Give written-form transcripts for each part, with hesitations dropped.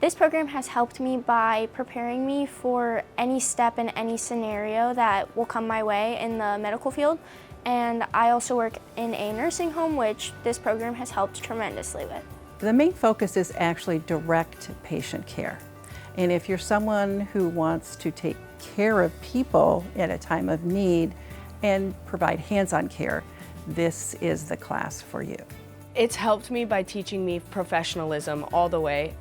This program has helped me by preparing me for any step in any scenario that will come my way in the medical field. And I also work in a nursing home, which this program has helped tremendously with. The main focus is actually direct patient care. And if you're someone who wants to take care of people at a time of need and provide hands-on care, this is the class for you. It's helped me by teaching me professionalism all the way,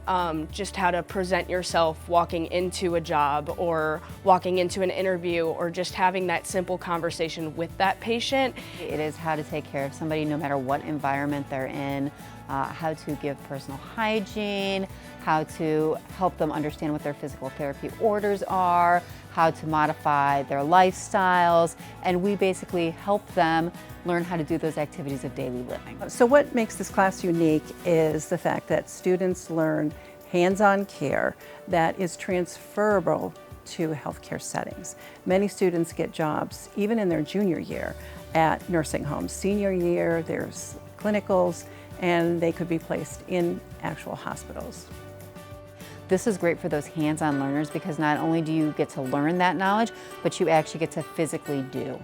just how to present yourself walking into a job or walking into an interview or just having that simple conversation with that patient. It is how to take care of somebody no matter what environment they're in, how to give personal hygiene, how to help them understand what their physical therapy orders are, how to modify their lifestyles, and we basically help them learn how to do those activities of daily living. So what makes this class unique is the fact that students learn hands-on care that is transferable to healthcare settings. Many students get jobs even in their junior year at nursing homes. Senior year, there's clinicals, and they could be placed in actual hospitals. This is great for those hands-on learners because not only do you get to learn that knowledge, but you actually get to physically do.